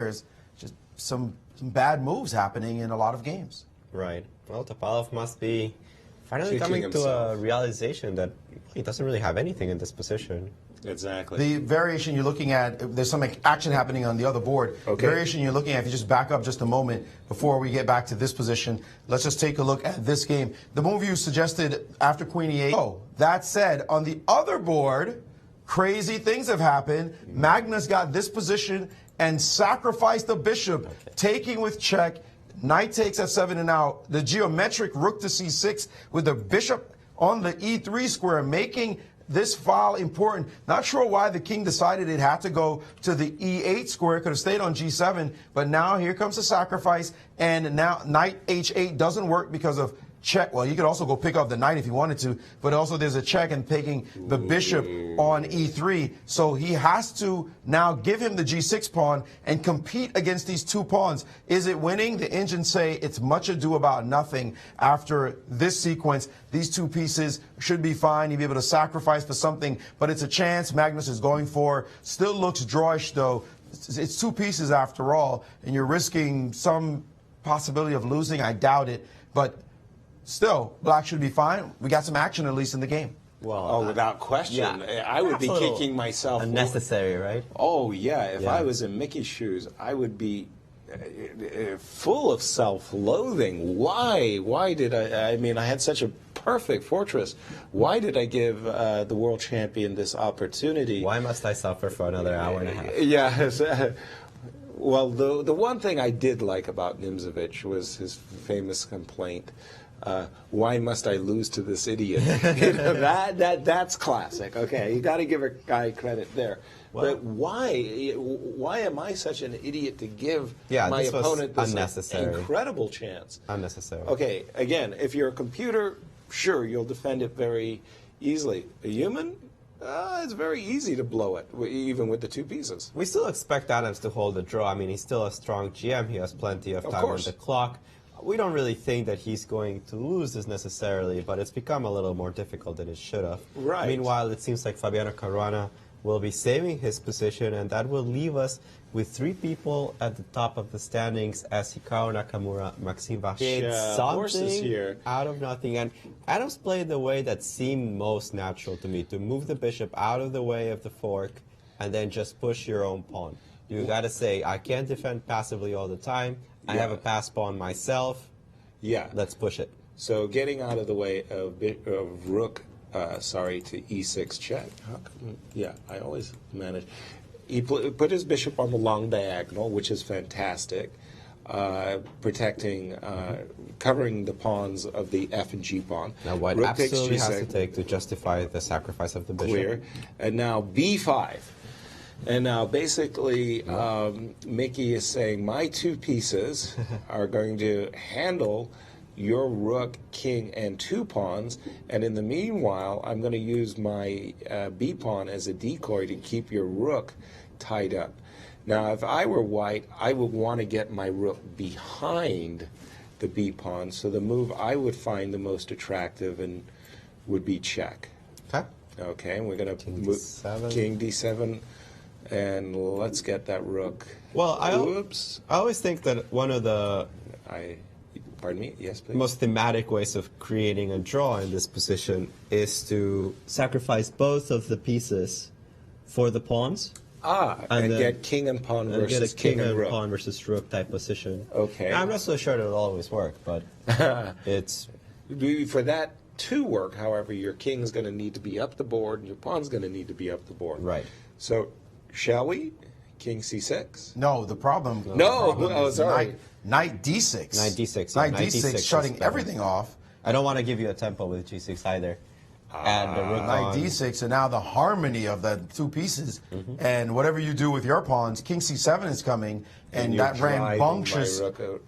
there's just some bad moves happening in a lot of games. Right. Well, Topalov must be finally coming himself to a realization that he doesn't really have anything in this position. Exactly. The variation you're looking at, there's some action happening on the other board. Okay. The variation you're looking at, if you just back up just a moment before we get back to this position, let's just take a look at this game. The move you suggested after Queen E8. Oh, that said, on the other board, crazy things have happened. Magnus got this position and sacrificed the bishop, taking with check. Knight takes f7, and now the geometric rook to c6 with the bishop on the e3 square, making this file important. Not sure why the king decided it had to go to the e8 square. It could have stayed on g7, but now here comes the sacrifice, and now knight h8 doesn't work because of check. Well, you could also go pick up the knight if you wanted to, but also there's a check and taking the bishop on e3. So he has to now give him the g6 pawn and compete against these two pawns. Is it winning? The engines say it's much ado about nothing after this sequence. These two pieces should be fine. You'll be able to sacrifice for something, but it's a chance Magnus is going for. Still looks drawish, though. It's two pieces after all, and you're risking some possibility of losing. I doubt it, but still, black should be fine. We got some action at least in the game. Well, without question. Yeah, I would be kicking myself. Unnecessary, right? Oh, yeah. If I was in Mickey's shoes, I would be full of self-loathing. Why did I mean, I had such a perfect fortress. Why did I give the world champion this opportunity? Why must I suffer for another hour and a half? Yes. Well, the one thing I did like about Nimzovich was his famous complaint. Why must I lose to this idiot? You know, that's classic. Okay, you got to give a guy credit there. Well, but why am I such an idiot to give my opponent this incredible chance? Unnecessary. Okay, again, if you're a computer, sure, you'll defend it very easily. A human, it's very easy to blow it, even with the two pieces. We still expect Adams to hold the draw. I mean, he's still a strong GM. He has plenty of time on the clock. We don't really think that he's going to lose this necessarily, but it's become a little more difficult than it should have. Right. Meanwhile, it seems like Fabiano Caruana will be saving his position, and that will leave us with three people at the top of the standings as Hikaru Nakamura, Maxime Vacher, something out of nothing. And Adams played the way that seemed most natural to me, to move the bishop out of the way of the fork and then just push your own pawn. You got to say, I can't defend passively all the time. I have a pass pawn myself. Yeah. Let's push it. So getting out of the way of rook, to e6 check. Yeah, I always manage. He put his bishop on the long diagonal, which is fantastic, protecting, covering the pawns of the f and g pawn. Now white rook absolutely has to take to justify the sacrifice of the bishop. Clear. And now b5. And now, basically, Mickey is saying, my two pieces are going to handle your rook, king, and two pawns, and in the meanwhile, I'm going to use my b-pawn as a decoy to keep your rook tied up. Now, if I were white, I would want to get my rook behind the b-pawn, so the move I would find the most attractive and would be check. Okay. Okay, and we're going to move king d7. And let's get that rook. Well, I always think that one of the pardon me? Yes, please. most thematic ways of creating a draw in this position is to sacrifice both of the pieces for the pawns. And get king and pawn versus king and rook. Pawn versus rook type position. Okay. Now, I'm not so sure it'll always work, but it's... For that to work, however, your king's going to need to be up the board, and your pawn's going to need to be up the board. Right. So... shall we? King c6? No, the problem. Sorry. Knight d6. Knight d6. Knight d6, shutting everything off. I don't want to give you a tempo with g6 either. And the rook Knight d6, and now the harmony of the two pieces, and whatever you do with your pawns, king c7 is coming, and that rambunctious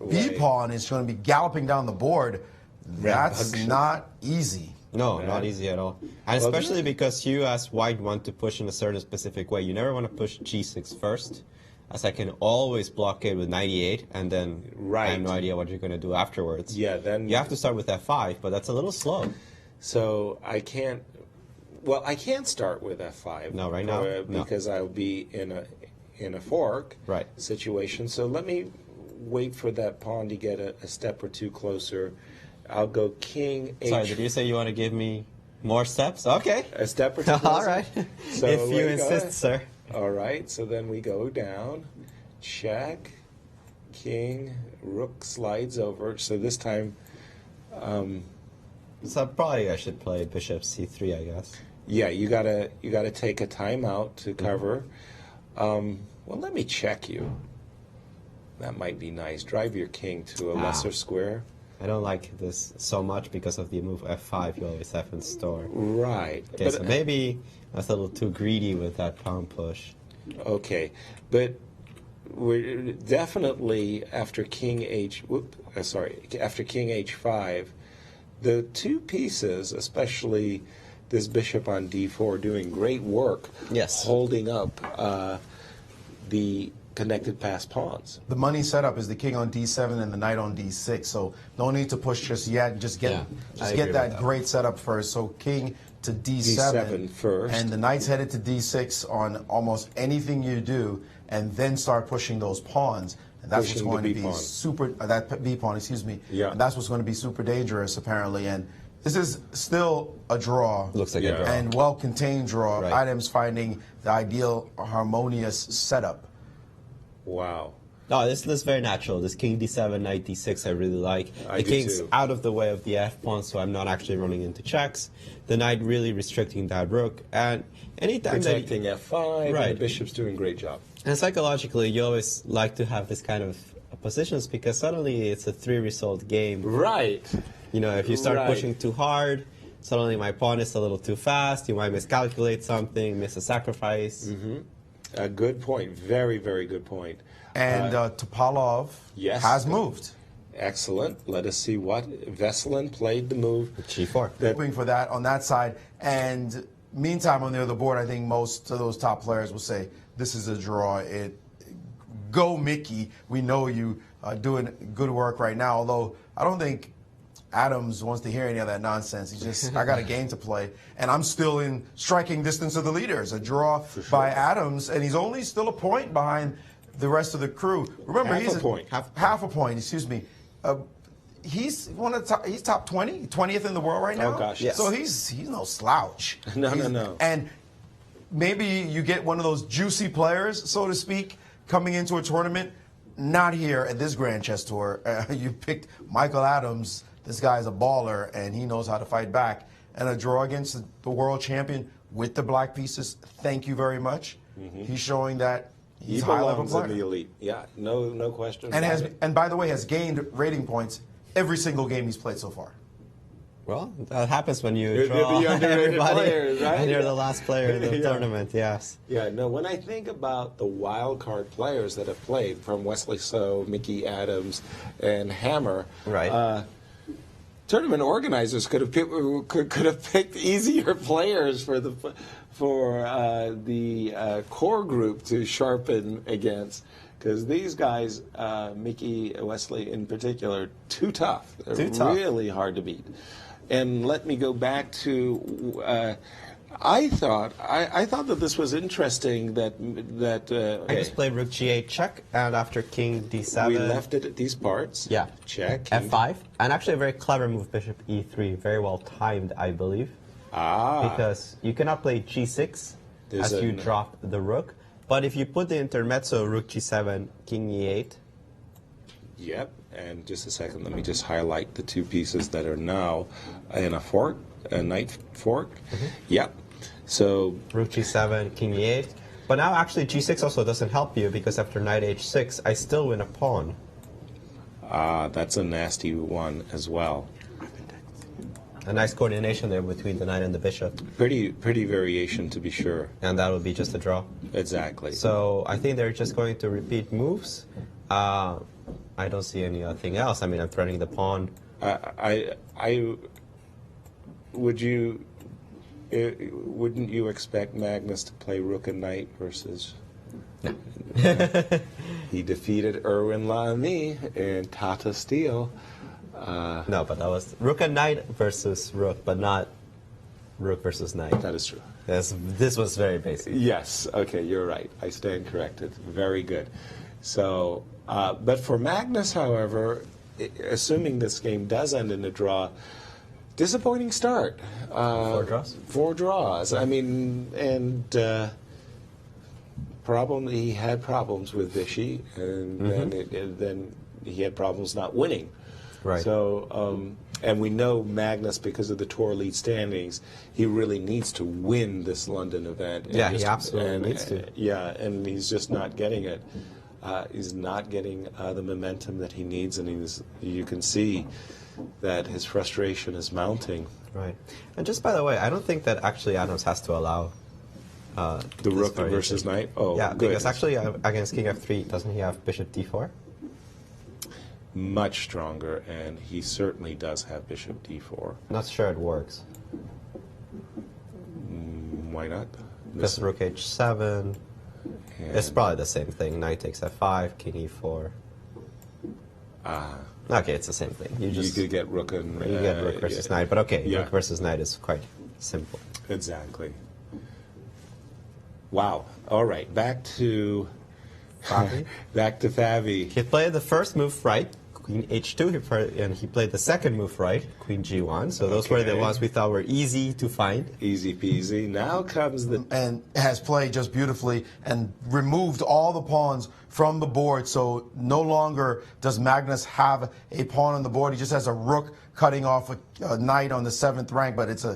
b-pawn is going to be galloping down the board. That's not easy. No, not easy at all. And especially because you, as white, want to push in a certain specific way. You never want to push g6 first, as I can always block it with knight e8, and then I have no idea what you're going to do afterwards. Yeah, then... you have to start with f5, but that's a little slow. So I can't... Well, I can't start with f5. No, right now? Because I'll be in in a fork Right. situation. So let me wait for that pawn to get a step or two closer. I'll go king h. Sorry, did you say you want to give me more steps? Okay. A step or two closer? All right. So If you wait, go insist, ahead. sir. All right, so then we go down, check, king, rook slides over. So this time, So probably I should play bishop c3, I guess. yeah, you gotta take a timeout to cover. Well, let me check you. That might be nice. Drive your king to a lesser square. I don't like this so much because of the move f5 you always have in store. Right. Okay, so maybe I was a little too greedy with that pawn push. Okay, but we're definitely after king after king h5, the two pieces, especially this bishop on d4, doing great work. Yes. Holding up the connected pass pawns. The money setup is the king on d7 and the knight on d6, so no need to push just yet. Just get I just agree get with that that. great setup first. So king to d7, D7 first. and the knight's headed to d6 on almost anything you do, and then start pushing those pawns. And that's Pushing what's going the to B be pawn. super. That b pawn, excuse me. Yeah. And that's what's going to be super dangerous apparently. And this is still a draw. Looks like Yeah. a draw. And well-contained draw. Right. Adams finding the ideal harmonious setup. Wow. No, this is very natural. This king d7, knight d6 I really like. I The do king's too. out of the way of the f-pawn, so I'm not actually running into checks. The knight really restricting that rook. And anytime Protecting f5, Right. and the bishop's doing a great job. and psychologically, you always like to have this kind of positions because suddenly it's a 3-result game. Right. You know, if you start Right. pushing too hard, suddenly my pawn is a little too fast. You might miscalculate something, miss a sacrifice. A good point. Very, very good point. And Topalov yes. has moved. Excellent. Let us see what Veselin played the move. G4. Hoping for that on that side. And meantime, on the other board, I think most of those top players will say, this is a draw. Go, Mickey. We know you doing good work right now. Although I don't think Adams wants to hear any of that nonsense. He's just, I got a game to play. And I'm still in striking distance of the leaders. A draw by Adams. And he's only still a point behind the rest of the crew. Remember, Half he's a point. Half a point, excuse me. He's one of the top, he's top 20, 20th in the world right now. Oh, gosh, yes. So he's no slouch. No. And maybe you get one of those juicy players, so to speak, coming into a tournament. Not here at this Grand Chess Tour. You picked Michael Adams. This guy's a baller, and he knows how to fight back. And a draw against the world champion with the black pieces. Thank you very much. He's showing that He he's a high-level belongs in player. the elite. Yeah, no question. And about it. and by the way, has gained rating points every single game he's played so far. Well, that happens when you You're draw the underrated everybody, players, right? and you're the last player in the Yeah. tournament. Yes. Yeah, no, when I think about the wild card players that have played, from Wesley So, Mickey Adams, and Hammer, Right. Tournament organizers could have picked easier players for the core group to sharpen against, because these guys, Mickey, Wesley in particular, too tough. They're Too tough. really hard to beat. And let me go back to. I thought that this was interesting that I just played rook g8 check, and after king d7. we left it at these parts. Yeah. Check. f5, and actually a very clever move, bishop e3, very well timed, I believe, because you cannot play g6 There's as you an- drop the rook, but if you put the intermezzo rook g7, king e8, Yep. And just a second, let me just highlight the two pieces that are now in a fork, a knight fork. Yep. So rook g7, king e8, but now actually g6 also doesn't help you because after knight h6, I still win a pawn. that's a nasty one as well. A nice coordination there between the knight and the bishop, Pretty variation to be sure. and that would be just a draw. Exactly. So I think they're just going to repeat moves. I don't see anything else. I mean, I'm threatening the pawn. Wouldn't you expect Magnus to play rook and knight versus? No. He defeated Erwin Lamy in Tata Steel. No, but that was rook and knight versus rook, but not rook versus knight. That is true. This was very basic. Yes. Okay, you're right. I stand corrected. Very good. So, but for Magnus, however, assuming this game does end in a draw, disappointing start. 4 draws? 4 draws. I mean, and he had problems with Vichy, and then he had problems not winning. Right. So, and we know Magnus, because of the tour lead standings, he really needs to win this London event. Yeah, he absolutely needs to. Yeah, and he's just not getting it. He's not getting the momentum that he needs, and you can see that his frustration is mounting. Right. And just by the way, I don't think that actually Adams has to allow the rook versus knight. Oh, yeah, good. because actually against King F3, doesn't he have Bishop D4? Much stronger, and he certainly does have Bishop D4. Not sure it works. Why not? Because Rook H7. It's probably the same thing. Knight takes F5, King E4. Okay, it's the same thing. You could get rook and you get rook versus knight, but okay, yeah. rook versus knight is quite simple. Exactly. Wow. All right, back to Favi. He played the first move right, Queen H2, and he played the second move right, Queen G1. So those were the ones we thought were easy to find. Easy peasy. Now comes the... And has played just beautifully and removed all the pawns from the board. So no longer does Magnus have a pawn on the board. He just has a rook cutting off a knight on the 7th rank, but it's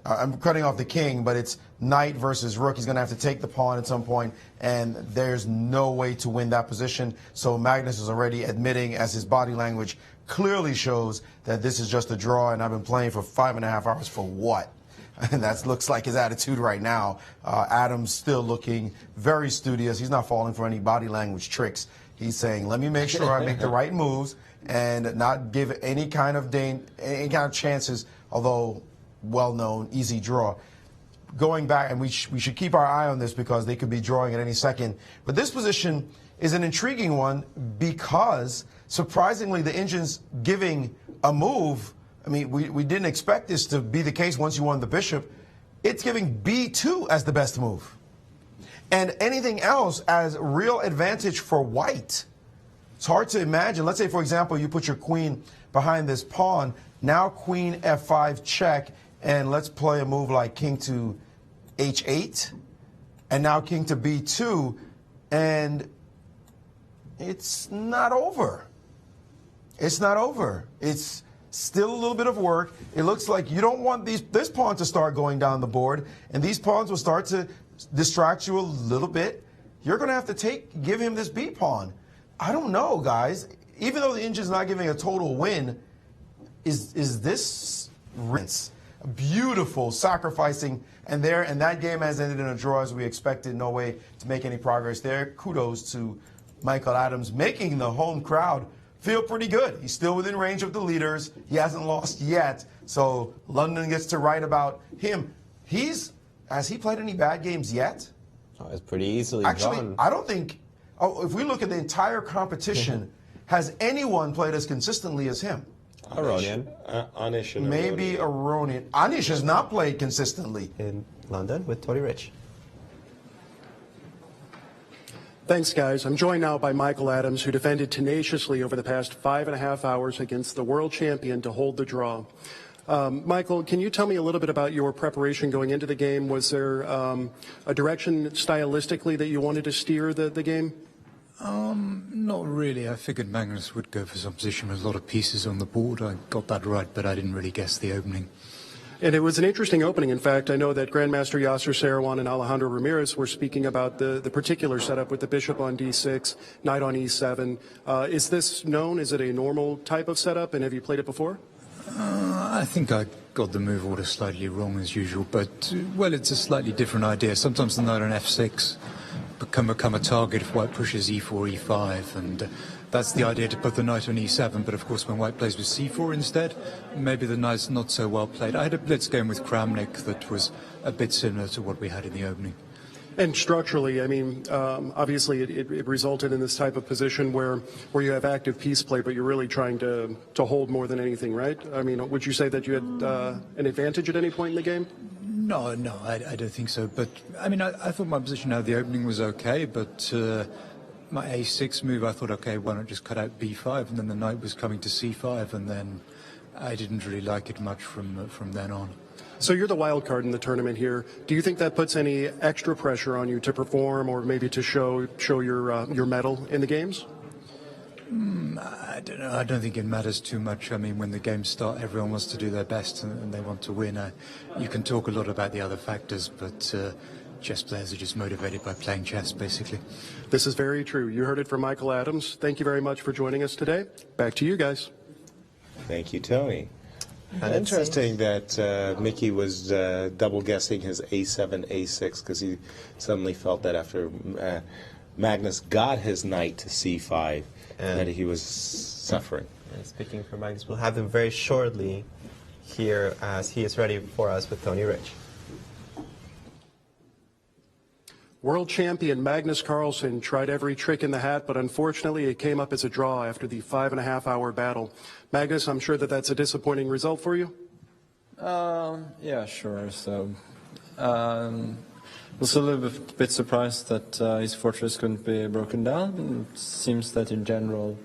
I'm cutting off the king, but it's knight versus rook. He's going to have to take the pawn at some point, and there's no way to win that position. So Magnus is already admitting, as his body language clearly shows, that this is just a draw, and I've been playing for 5.5 hours for what? And that looks like his attitude right now. Adams still looking very studious. He's not falling for any body language tricks. He's saying, let me make sure I make the right moves and not give any kind of chances, although well-known, easy draw. Going back, and we should keep our eye on this because they could be drawing at any second. But this position is an intriguing one because, surprisingly, the Indians giving a move. I mean, we didn't expect this to be the case once you won the bishop. It's giving B2 as the best move. And anything else as real advantage for white. It's hard to imagine. Let's say, for example, you put your queen behind this pawn. Now queen F5 check. And let's play a move like king to H8, and now king to B2, and it's not over. It's not over. It's still a little bit of work. It looks like you don't want this pawn to start going down the board, and these pawns will start to distract you a little bit. You're going to have to give him this B pawn. I don't know, guys. Even though the Indian's not giving a total win, is this rinse? Beautiful sacrificing, and that game has ended in a draw as we expected. No way to make any progress there. Kudos to Michael Adams, making the home crowd feel pretty good. He's still within range of the leaders. He hasn't lost yet, so London gets to write about him. Has he played any bad games yet? Oh, it's pretty easily Actually, drawn. I don't think. Oh, if we look at the entire competition, has anyone played as consistently as him? Aronian. Anish and Maybe Aronian. Anish has not played consistently. In London with Tony Rich. Thanks, guys. I'm joined now by Michael Adams, who defended tenaciously over the past 5.5 hours against the world champion to hold the draw. Michael, can you tell me a little bit about your preparation going into the game? Was there a direction stylistically that you wanted to steer the game? Not really. I figured Magnus would go for some position with a lot of pieces on the board. I got that right, but I didn't really guess the opening. And it was an interesting opening. In fact, I know that Grandmaster Yasser Seirawan and Alejandro Ramirez were speaking about the particular setup with the bishop on D6, knight on E7. Is this known? Is it a normal type of setup, and have you played it before? I think I got the move order slightly wrong as usual, but, well, it's a slightly different idea. Sometimes the knight on F6 become a target if white pushes E4, E5, and that's the idea, to put the knight on E7, but of course when white plays with C4 instead, maybe the knight's not so well played. I had a blitz game with Kramnik that was a bit similar to what we had in the opening. And structurally, I mean, obviously it resulted in this type of position where you have active piece play, but you're really trying to hold more than anything, right? I mean, would you say that you had an advantage at any point in the game? No, I don't think so. But I mean, I thought my position at the opening was okay, but my a6 move, I thought, okay, why not just cut out b5, and then the knight was coming to c5, and then I didn't really like it much from then on. So you're the wild card in the tournament here. Do you think that puts any extra pressure on you to perform, or maybe to show your mettle in the games? I don't know. I don't think it matters too much. I mean, when the games start, everyone wants to do their best and they want to win. You can talk a lot about the other factors, but chess players are just motivated by playing chess, basically. This is very true. You heard it from Michael Adams. Thank you very much for joining us today. Back to you guys. Thank you, Tony. Interesting that Mickey was double guessing his a7, a6 because he suddenly felt that after Magnus got his knight to c5 that he was suffering. And speaking for Magnus, we'll have him very shortly here as he is ready for us with Tony Rich. World champion Magnus Carlsen tried every trick in the hat, but unfortunately it came up as a draw after the 5.5-hour battle. Magnus, I'm sure that's a disappointing result for you? Yeah, sure. So, was a little bit surprised that his fortress couldn't be broken down. It seems that in general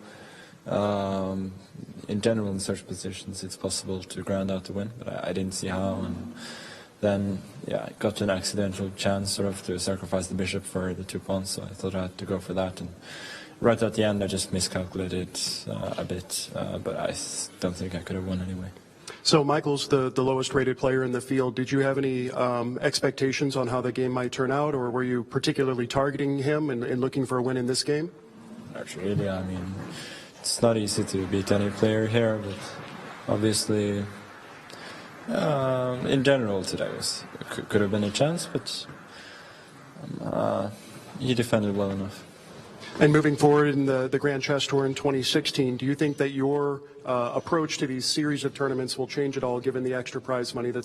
in such positions it's possible to ground out the win, but I didn't see how. And then, yeah, I got an accidental chance sort of to sacrifice the bishop for the 2 pawns, so I thought I had to go for that. And right at the end, I just miscalculated a bit, but I don't think I could have won anyway. So Michael's the lowest rated player in the field. Did you have any expectations on how the game might turn out, or were you particularly targeting him and looking for a win in this game? Not really. I mean, it's not easy to beat any player here, but obviously in general today could have been a chance, but he defended well enough. And moving forward in the Grand Chess Tour in 2016, do you think that your approach to these series of tournaments will change at all given the extra prize money that's